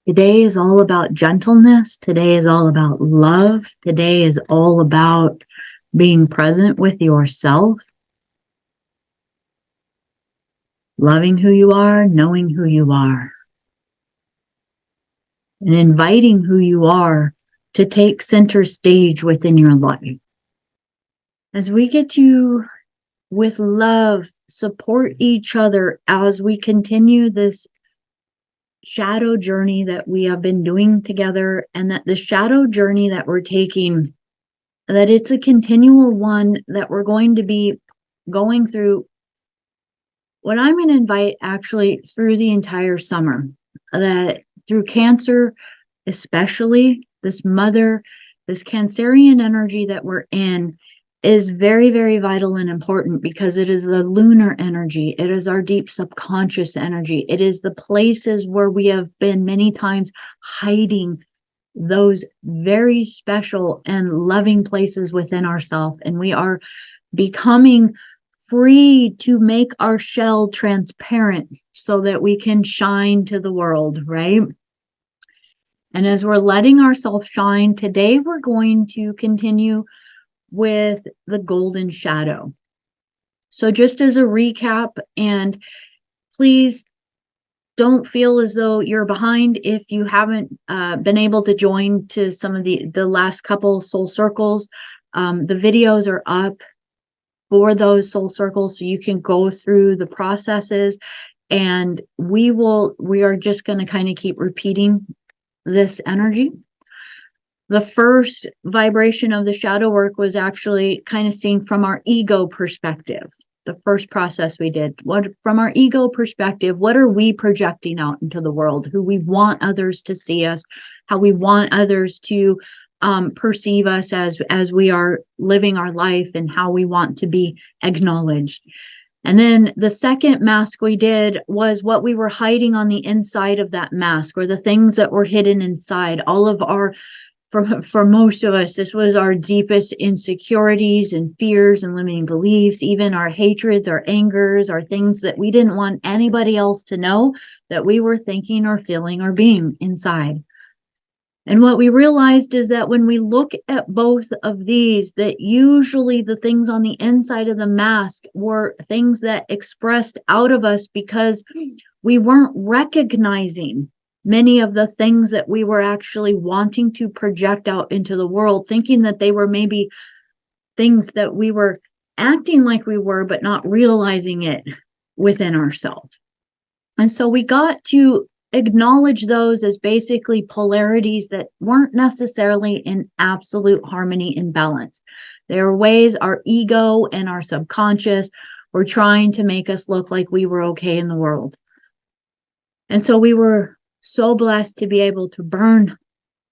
Today is all about gentleness. Today is all about love. Today is all about being present with yourself, loving who you are, knowing who you are, and inviting who you are to take center stage within your life. As we get to, with love, support each other as we continue this shadow journey that we have been doing together, and that the shadow journey that we're taking, that it's a continual one that we're going to be going through, what I'm going to invite actually through the entire summer, that through Cancer, especially this Cancerian energy that we're in is very, very vital and important, because it is the lunar energy. It is our deep subconscious energy. It is the places where we have been many times hiding those very special and loving places within ourselves. And we are becoming free to make our shell transparent so that we can shine to the world, right? And as we're letting ourselves shine, today we're going to continue with the golden shadow. So just as a recap, and please don't feel as though you're behind if you haven't been able to join to some of the last couple soul circles. The videos are up for those soul circles, so you can go through the processes, and we are just going to kind of keep repeating this energy. The first vibration of the shadow work was actually kind of seen from our ego perspective. The first process we did, from our ego perspective, what are we projecting out into the world? Who we want others to see us, how we want others to perceive us as we are living our life, and how we want to be acknowledged. And then the second mask we did was what we were hiding on the inside of that mask, or the things that were hidden inside. All of our, for most of us, this was our deepest insecurities and fears and limiting beliefs, even our hatreds, our angers, our things that we didn't want anybody else to know that we were thinking or feeling or being inside. And what we realized is that when we look at both of these, that usually the things on the inside of the mask were things that expressed out of us because we weren't recognizing many of the things that we were actually wanting to project out into the world, thinking that they were maybe things that we were acting like we were, but not realizing it within ourselves. And so we got to acknowledge those as basically polarities that weren't necessarily in absolute harmony and balance. There are ways our ego and our subconscious were trying to make us look like we were okay in the world. And so we were so blessed to be able to burn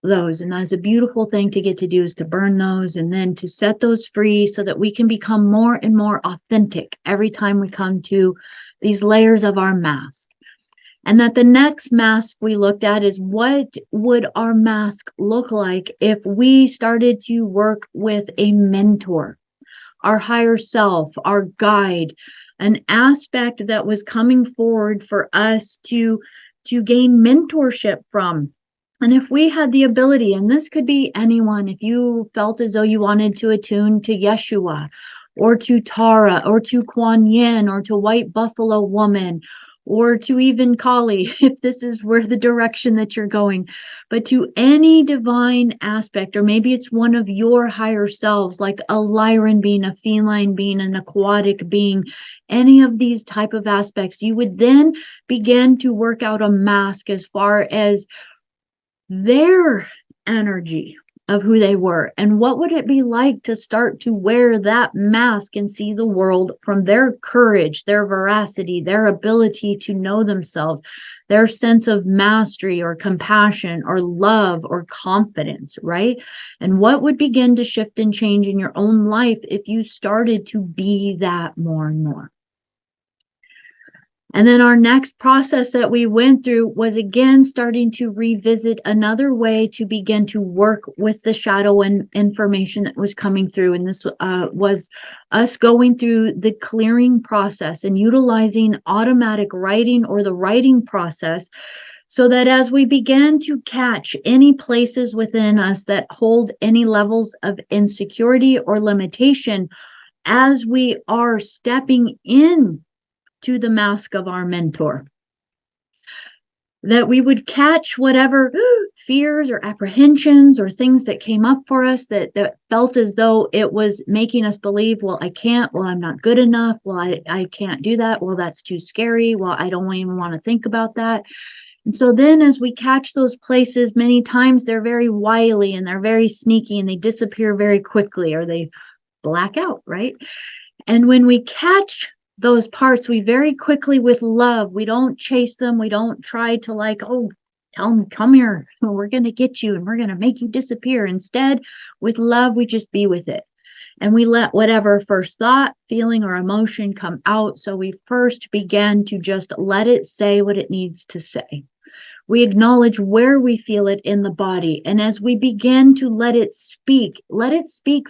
those. And that's a beautiful thing to get to do, is to burn those and then to set those free so that we can become more and more authentic every time we come to these layers of our mask. And that the next mask we looked at is, what would our mask look like if we started to work with a mentor, our higher self, our guide, an aspect that was coming forward for us to gain mentorship from. And if we had the ability, and this could be anyone, if you felt as though you wanted to attune to Yeshua or to Tara or to Kuan Yin or to White Buffalo Woman, or to even Kali, if this is where the direction that you're going, but to any divine aspect, or maybe it's one of your higher selves, like a Lyran being, a feline being, an aquatic being, any of these type of aspects, you would then begin to work out a mask as far as their energy of who they were, and what would it be like to start to wear that mask and see the world from their courage, their veracity, their ability to know themselves, their sense of mastery or compassion or love or confidence, right? And what would begin to shift and change in your own life if you started to be that more and more? And then our next process that we went through was again starting to revisit another way to begin to work with the shadow and information that was coming through. And this was us going through the clearing process and utilizing automatic writing or the writing process So that as we begin to catch any places within us that hold any levels of insecurity or limitation, as we are stepping in to the mask of our mentor, that we would catch whatever fears or apprehensions or things that came up for us that felt as though it was making us believe, well, I can't, well, I'm not good enough, well, I can't do that, well, that's too scary, well, I don't even want to think about that. And so then as we catch those places, many times they're very wily and they're very sneaky and they disappear very quickly or they black out, right? And when we catch those parts, we very quickly, with love, we don't chase them. We don't try to tell them, come here, we're going to get you and we're going to make you disappear. Instead, with love, we just be with it. And we let whatever first thought, feeling, or emotion come out. So we first begin to just let it say what it needs to say. We acknowledge where we feel it in the body. And as we begin to let it speak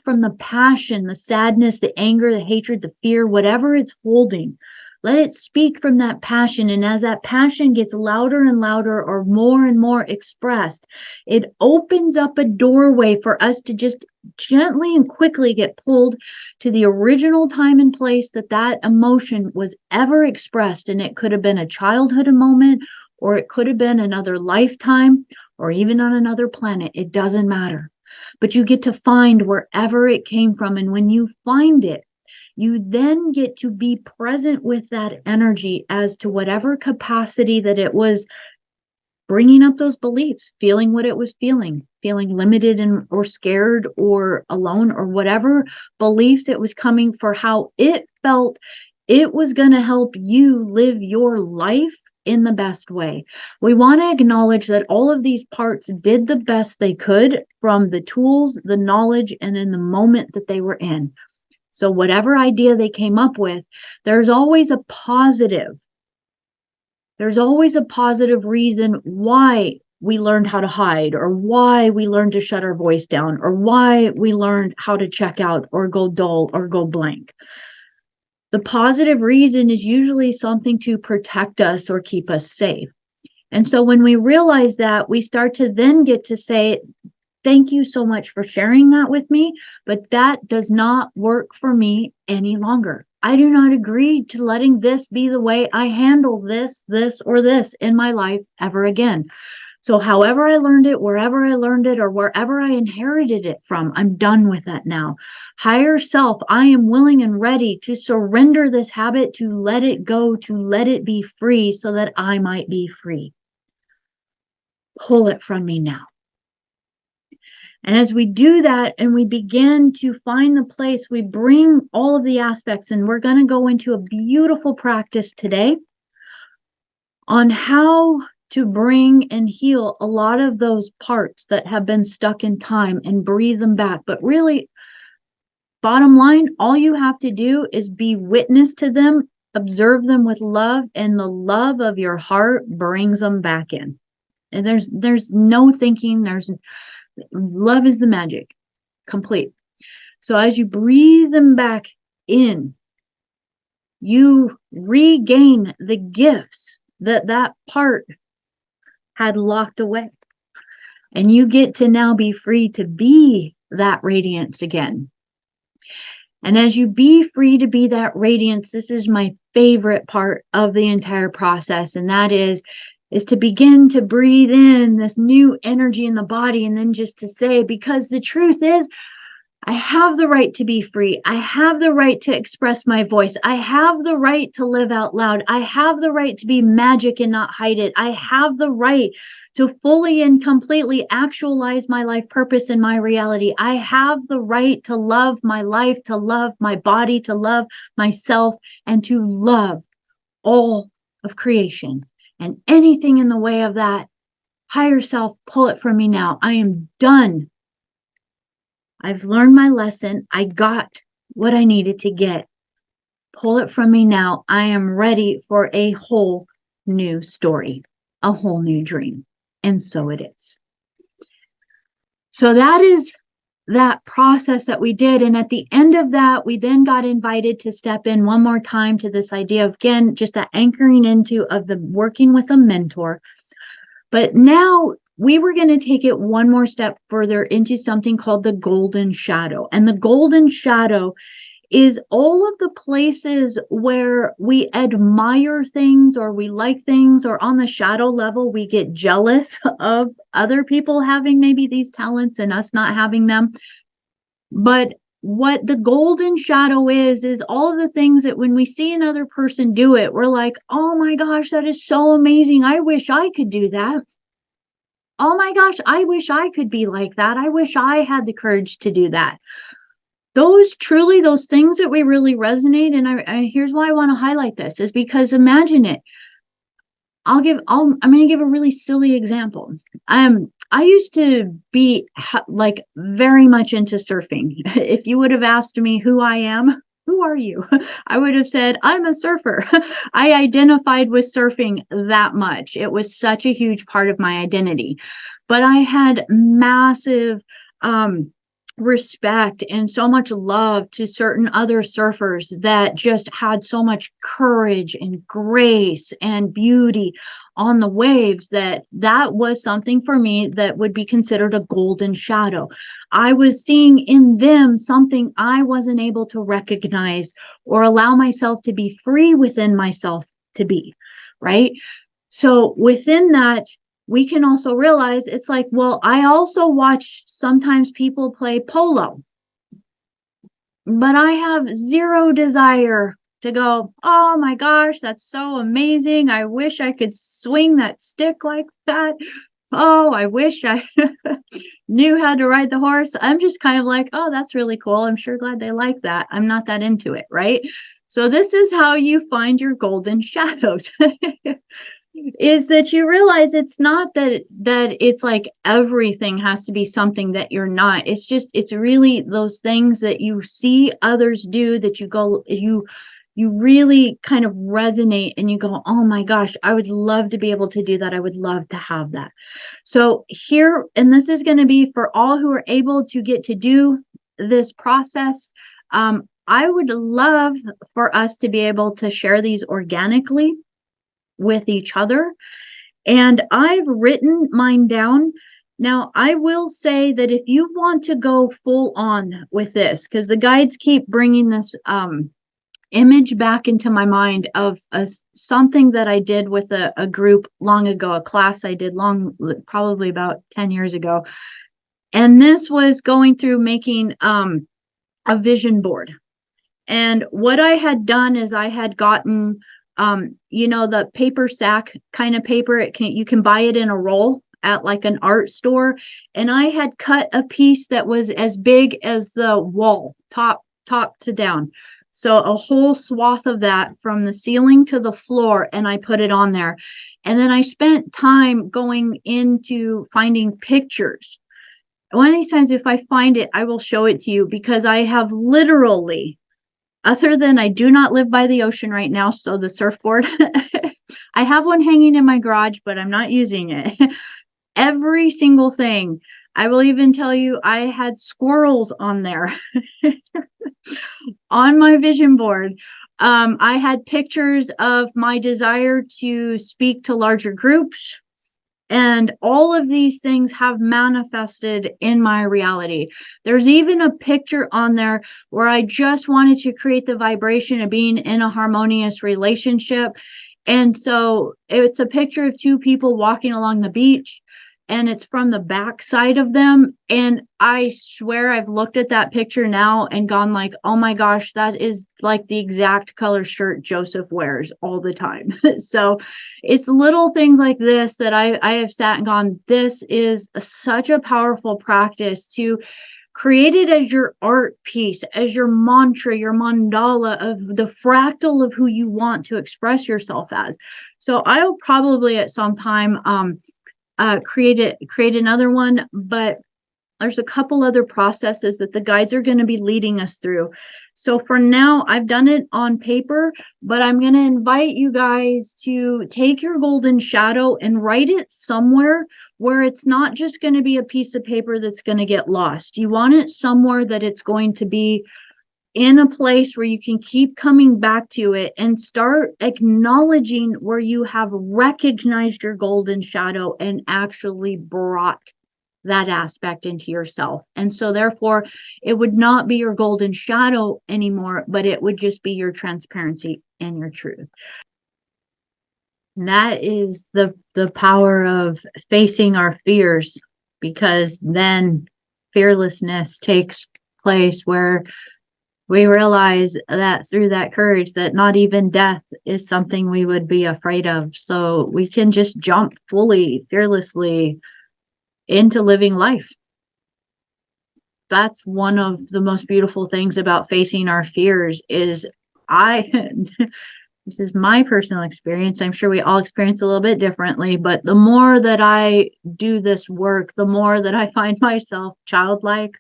from the passion, the sadness, the anger, the hatred, the fear, whatever it's holding. Let it speak from that passion. And as that passion gets louder and louder or more and more expressed, it opens up a doorway for us to just gently and quickly get pulled to the original time and place that emotion was ever expressed. And it could have been a childhood moment, or it could have been another lifetime, or even on another planet. It doesn't matter. But you get to find wherever it came from. And when you find it, you then get to be present with that energy as to whatever capacity that it was bringing up those beliefs, feeling what it was feeling limited or scared or alone, or whatever beliefs it was coming for, how it felt it was going to help you live your life in the best way. We want to acknowledge that all of these parts did the best they could from the tools, the knowledge, and in the moment that they were in. So whatever idea they came up with, there's always a positive. There's always a positive reason why we learned how to hide, or why we learned to shut our voice down, or why we learned how to check out or go dull or go blank. The positive reason is usually something to protect us or keep us safe. And so when we realize that, we start to then get to say, thank you so much for sharing that with me, but that does not work for me any longer. I do not agree to letting this be the way I handle this, or this in my life ever again. So however I learned it, wherever I learned it, or wherever I inherited it from, I'm done with that now. Higher self, I am willing and ready to surrender this habit, to let it go, to let it be free so that I might be free. Pull it from me now. And as we do that and we begin to find the place, we bring all of the aspects, and we're going to go into a beautiful practice today on how to bring and heal a lot of those parts that have been stuck in time and breathe them back. But really, bottom line, all you have to do is be witness to them, observe them with love, and the love of your heart brings them back in. And there's no thinking, love is the magic, complete. So as you breathe them back in, you regain the gifts that part had locked away. And you get to now be free to be that radiance again. And as you be free to be that radiance, this is my favorite part of the entire process. And that is to begin to breathe in this new energy in the body, and then just to say, because the truth is, I have the right to be free. I have the right to express my voice. I have the right to live out loud. I have the right to be magic and not hide it. I have the right to fully and completely actualize my life purpose and my reality. I have the right to love my life, to love my body, to love myself, and to love all of creation. And anything in the way of that, higher self, pull it from me now. I am done. I've learned my lesson. I got what I needed to get. Pull it from me now. I am ready for a whole new story, a whole new dream. And so it is. So that is that process that we did. And at the end of that, we then got invited to step in one more time to this idea of, again, just that anchoring into of the working with a mentor. But now we were going to take it one more step further into something called the golden shadow. And the golden shadow is all of the places where we admire things or we like things, or on the shadow level, we get jealous of other people having maybe these talents and us not having them. But what the golden shadow is all of the things that when we see another person do it, we're like, oh my gosh, that is so amazing. I wish I could do that. Oh my gosh, I wish I could be like that. I wish I had the courage to do that. Those things that we really resonate. And here's why I want to highlight this is because imagine it. I'm going to give a really silly example. I used to be like very much into surfing. If you would have asked me who I am, who are you? I would have said, I'm a surfer. I identified with surfing that much. It was such a huge part of my identity. But I had massive respect and so much love to certain other surfers that just had so much courage and grace and beauty on the waves that was something for me that would be considered a golden shadow. I was seeing in them something I wasn't able to recognize or allow myself to be free within myself to be, right? So within that, we can also realize it's like, well, I also watch sometimes people play polo, but I have zero desire to go, oh my gosh, that's so amazing. I wish I could swing that stick like that. Oh, I wish I knew how to ride the horse. I'm just kind of like, oh, that's really cool. I'm sure glad they like that. I'm not that into it, right? So this is how you find your golden shadows. Is that you realize it's not that it's like everything has to be something that you're not. It's just, it's really those things that you see others do that you really kind of resonate and you go, oh my gosh, I would love to be able to do that. I would love to have that. So here, and this is going to be for all who are able to get to do this process. I would love for us to be able to share these organically with each other. And I've written mine down. Now, I will say that if you want to go full on with this, because the guides keep bringing this image back into my mind of something that I did with a group long ago, a class I did probably about 10 years ago. And this was going through making a vision board. And what I had done is I had gotten the paper sack kind of paper. You can buy it in a roll at like an art store. And I had cut a piece that was as big as the wall, top to down. So a whole swath of that from the ceiling to the floor, and I put it on there. And then I spent time going into finding pictures. One of these times, if I find it, I will show it to you, because I have literally, other than I do not live by the ocean right now, so the surfboard, I have one hanging in my garage, but I'm not using it. Every single thing. I will even tell you, I had squirrels on there on my vision board. I had pictures of my desire to speak to larger groups. And all of these things have manifested in my reality. There's even a picture on there where I just wanted to create the vibration of being in a harmonious relationship. And so it's a picture of two people walking along the beach, and it's from the back side of them. And I swear I've looked at that picture now and gone like, oh my gosh, that is like the exact color shirt Joseph wears all the time. So it's little things like this that I have sat and gone, this is such a powerful practice to create it as your art piece, as your mantra, your mandala of the fractal of who you want to express yourself as. So I'll probably at some time create another one, but there's a couple other processes that the guides are going to be leading us through. So for now, I've done it on paper, but I'm going to invite you guys to take your golden shadow and write it somewhere where it's not just going to be a piece of paper that's going to get lost. You want it somewhere that it's going to be in a place where you can keep coming back to it and start acknowledging where you have recognized your golden shadow and actually brought that aspect into yourself. And so therefore it would not be your golden shadow anymore, but it would just be your transparency and your truth. And that is the power of facing our fears, because then fearlessness takes place, where we realize that through that courage that not even death is something we would be afraid of. So we can just jump fully, fearlessly into living life. That's one of the most beautiful things about facing our fears is this is my personal experience. I'm sure we all experience a little bit differently, but the more that I do this work, the more that I find myself childlike,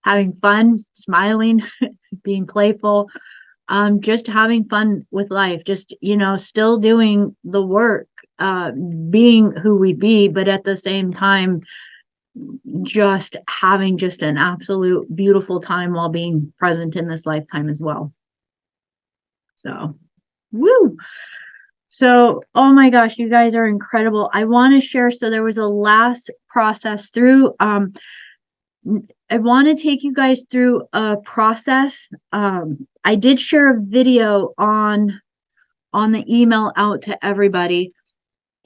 having fun, smiling, being playful, just having fun with life, just, still doing the work, being who we be, but at the same time, just having just an absolute beautiful time while being present in this lifetime as well. So, woo! So, oh my gosh, you guys are incredible. I want to share. So there was a last process through. I want to take you guys through a process. I did share a video on the email out to everybody.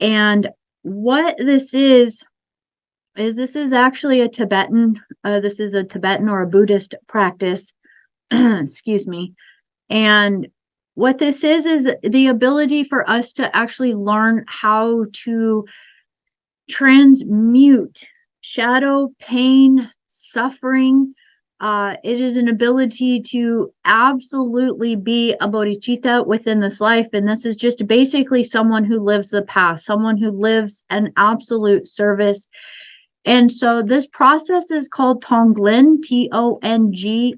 And what this is this is actually a Tibetan, this is a Tibetan or a Buddhist practice, excuse me. And what this is the ability for us to actually learn how to transmute shadow, pain, suffering. It is an ability to absolutely be a bodhicitta within this life. And this is just basically someone who lives the path, someone who lives an absolute service. And so this process is called Tonglen, Tonglen.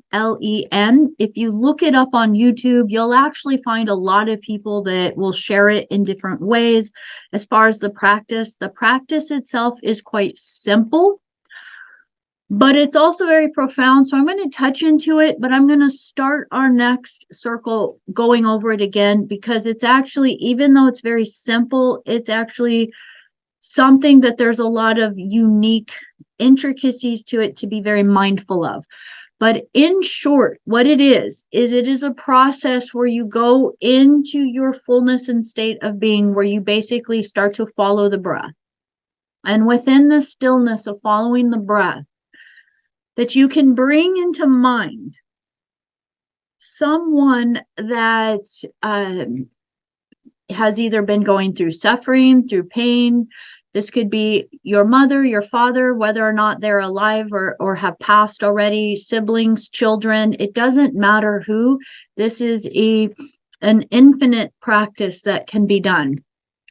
If you look it up on YouTube, you'll actually find a lot of people that will share it in different ways. As far as the practice itself is quite simple, but it's also very profound. So I'm going to touch into it, but I'm going to start our next circle going over it again, because it's actually, even though it's very simple, it's actually something that there's a lot of unique intricacies to it to be very mindful of. But in short, what it is it is a process where you go into your fullness and state of being, where you basically start to follow the breath. And within the stillness of following the breath, that you can bring into mind someone that has either been going through suffering, through pain. This could be your mother, your father, whether or not they're alive or have passed already, siblings, children. It doesn't matter who. This is an infinite practice that can be done.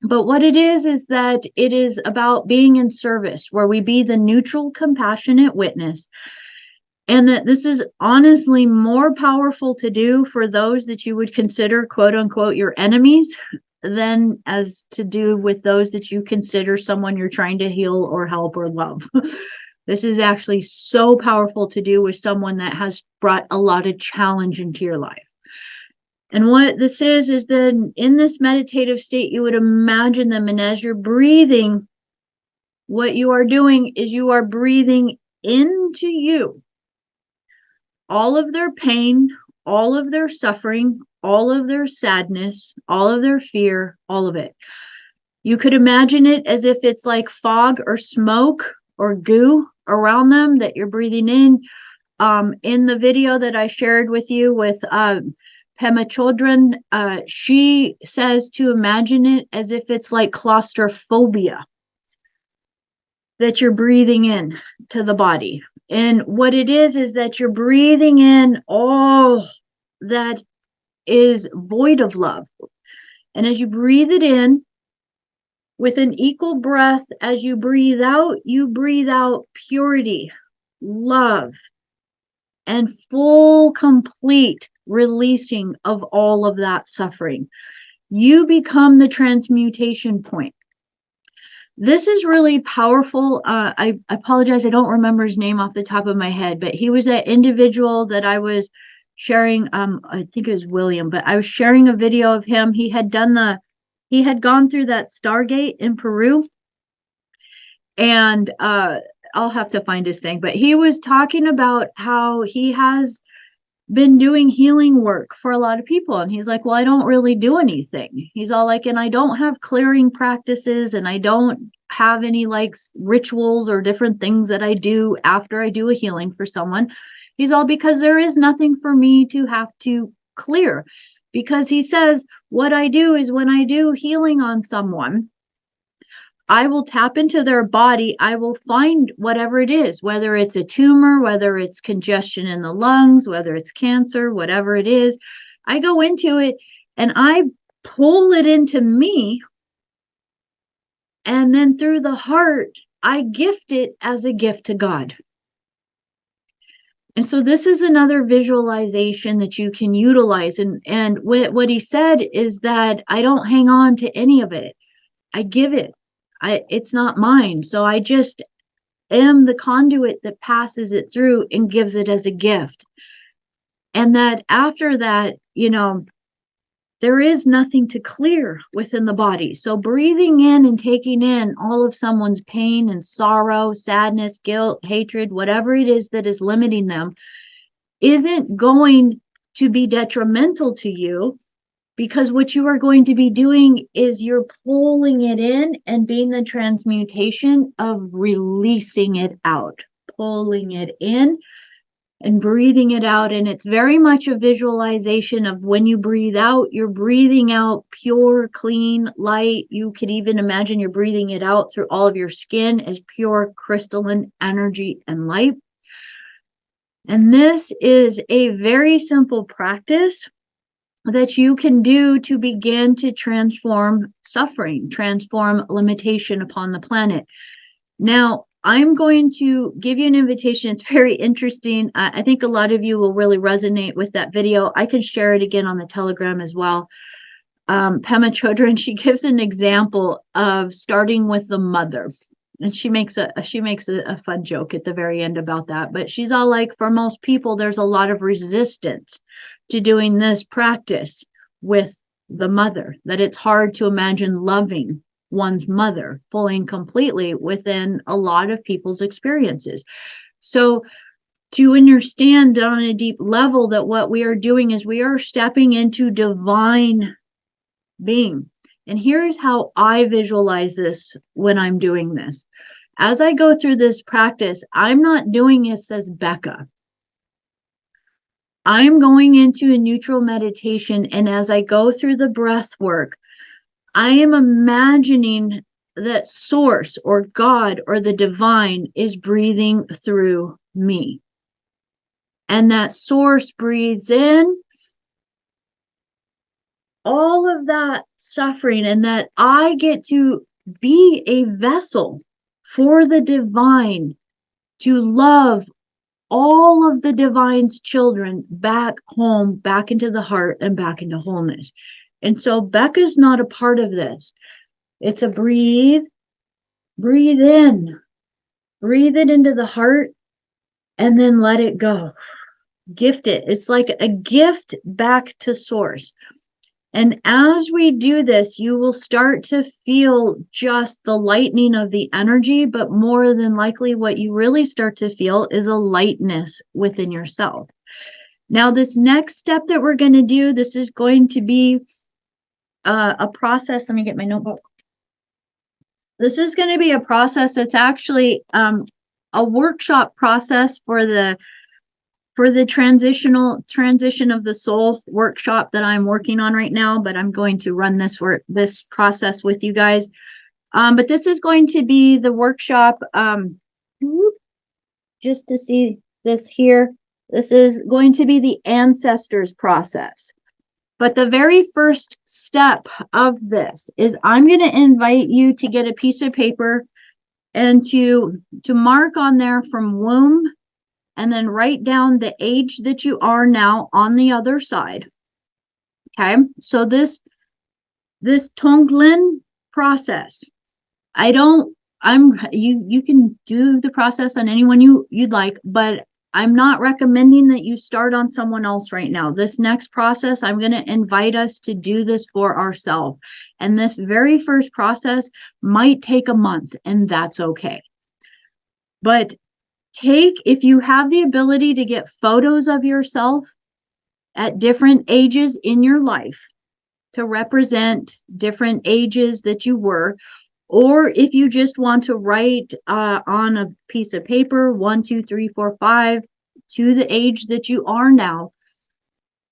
But what it is that it is about being in service, where we be the neutral, compassionate witness. And that this is honestly more powerful to do for those that you would consider, quote unquote, your enemies, than as to do with those that you consider someone you're trying to heal or help or love. This is actually so powerful to do with someone that has brought a lot of challenge into your life. And what this is that in this meditative state, you would imagine them. And as you're breathing, what you are doing is you are breathing into you all of their pain, all of their suffering, all of their sadness, all of their fear, all of it. You could imagine it as if it's like fog or smoke or goo around them that you're breathing in. In the video that I shared with you with Pema Chodron, she says to imagine it as if it's like claustrophobia that you're breathing in to the body. And what it is that you're breathing in all that is void of love. And as you breathe it in, with an equal breath, as you breathe out purity, love, and full, complete releasing of all of that suffering. You become the transmutation point. This is really powerful. I apologize, I don't remember his name off the top of my head, but he was that individual that I was sharing, I think it was William, but I was sharing a video of him. He had gone through that Stargate in Peru, and I'll have to find his thing, but he was talking about how he has been doing healing work for a lot of people. And he's like, well, I don't really do anything. He's all like, and I don't have clearing practices, and I don't have any like rituals or different things that I do after I do a healing for someone. He's all, because there is nothing for me to have to clear. Because he says, what I do is when I do healing on someone, I will tap into their body. I will find whatever it is, whether it's a tumor, whether it's congestion in the lungs, whether it's cancer, whatever it is. I go into it and I pull it into me. And then through the heart, I gift it as a gift to God. And so this is another visualization that you can utilize. And what he said is that I don't hang on to any of it. I give it. It's not mine. So I just am the conduit that passes it through and gives it as a gift. And that after that, there is nothing to clear within the body. So breathing in and taking in all of someone's pain and sorrow, sadness, guilt, hatred, whatever it is that is limiting them, isn't going to be detrimental to you. Because what you are going to be doing is you're pulling it in and being the transmutation of releasing it out, pulling it in and breathing it out. And it's very much a visualization of when you breathe out, you're breathing out pure, clean light. You could even imagine you're breathing it out through all of your skin as pure crystalline energy and light. And this is a very simple practice that you can do to begin to transform suffering, transform limitation upon the planet. Now, I'm going to give you an invitation. It's very interesting. I think a lot of you will really resonate with that video. I can share it again on the Telegram as well. Pema Chodron, she gives an example of starting with the mother. And she makes a fun joke at the very end about that. But she's all like, for most people, there's a lot of resistance to doing this practice with the mother, that it's hard to imagine loving one's mother fully and completely within a lot of people's experiences. So to understand on a deep level that what we are doing is we are stepping into divine being. And here's how I visualize this when I'm doing this. As I go through this practice, I'm not doing this as Becca. I'm going into a neutral meditation, and as I go through the breath work, I am imagining that source or God or the divine is breathing through me. And that source breathes in all of that suffering, and that I get to be a vessel for the divine to love all of the divine's children back home, back into the heart, and back into wholeness. And so Becca's not a part of this. It's a breathe in, breathe it into the heart, and then let it go. Gift it. It's like a gift back to source. And as we do this, you will start to feel just the lightening of the energy, but more than likely what you really start to feel is a lightness within yourself. Now, this next step that we're going to do, this is going to be a process. Let me get my notebook. This is going to be a process that's actually a workshop process for the transition of the soul workshop that I'm working on right now, but I'm going to run this process with you guys. But this is going to be the workshop, just to see this here. This is going to be the ancestors process. But the very first step of this is I'm going to invite you to get a piece of paper and to mark on there from womb, and then write down the age that you are now on the other side. Okay, so this Tonglen process, you can do the process on anyone you'd like, but I'm not recommending that you start on someone else right now. This next process, I'm going to invite us to do this for ourselves. And this very first process might take a month, and that's okay. But if you have the ability to get photos of yourself at different ages in your life to represent different ages that you were, or if you just want to write on a piece of paper 1, 2, 3, 4, 5 to the age that you are now,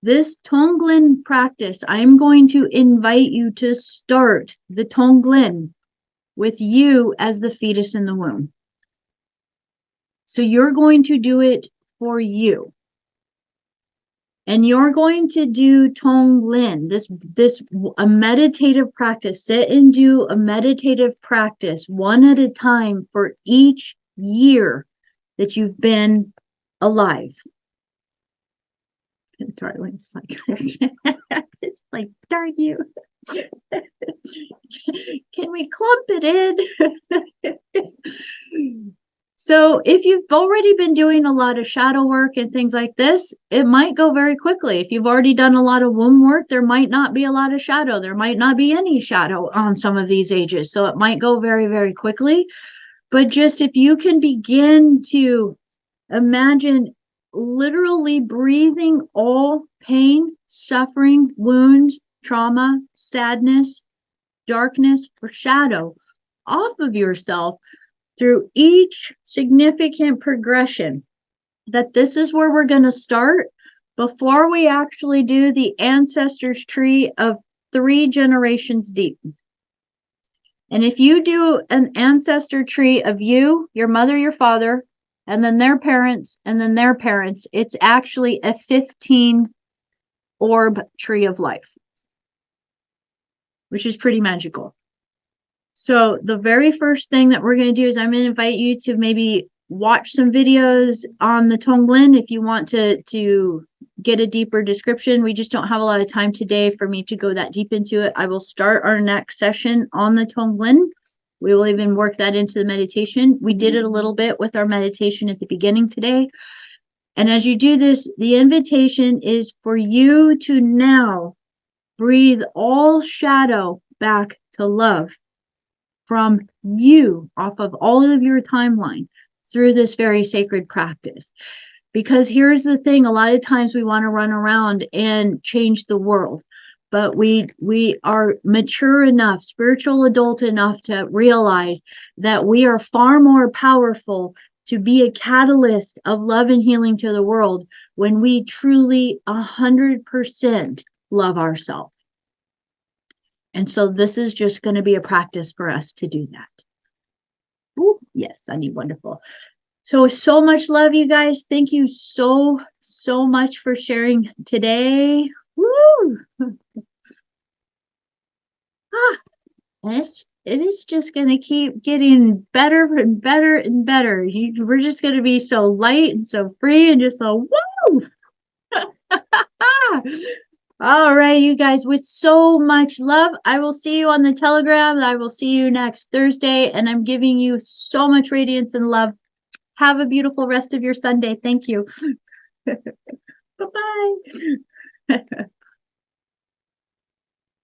this Tonglen practice, I'm going to invite you to start the Tonglen with you as the fetus in the womb. So you're going to do it for you. And you're going to do Tonglen, a meditative practice. Sit and do a meditative practice one at a time for each year that you've been alive. Darling's like, it's like, darn you. Can we clump it in? So if you've already been doing a lot of shadow work and things like this, it might go very quickly. If you've already done a lot of womb work, there might not be a lot of shadow. There might not be any shadow on some of these ages. So it might go very, very quickly. But just if you can begin to imagine literally breathing all pain, suffering, wounds, trauma, sadness, darkness, or shadow off of yourself through each significant progression, that this is where we're going to start before we actually do the ancestors tree of 3 generations deep. And if you do an ancestor tree of you, your mother, your father, and then their parents, and then their parents, it's actually a 15 orb tree of life, which is pretty magical. So the very first thing that we're going to do is I'm going to invite you to maybe watch some videos on the Tonglen if you want to get a deeper description. We just don't have a lot of time today for me to go that deep into it. I will start our next session on the Tonglen. We will even work that into the meditation. We did it a little bit with our meditation at the beginning today. And as you do this, the invitation is for you to now breathe all shadow back to love from you off of all of your timeline through this very sacred practice. Because here's the thing, a lot of times we want to run around and change the world, but we are mature enough, spiritual adult enough to realize that we are far more powerful to be a catalyst of love and healing to the world when we truly 100% love ourselves. And so this is just going to be a practice for us to do that. Ooh, yes, Sunny, wonderful. So much love, you guys. Thank you so much for sharing today. Woo! It is just going to keep getting better and better and better. We're just going to be so light and so free and just so woo! All right, you guys, with so much love, I will see you on the Telegram. I will see you next Thursday, and I'm giving you so much radiance and love. Have a beautiful rest of your Sunday. Thank you. Bye-bye.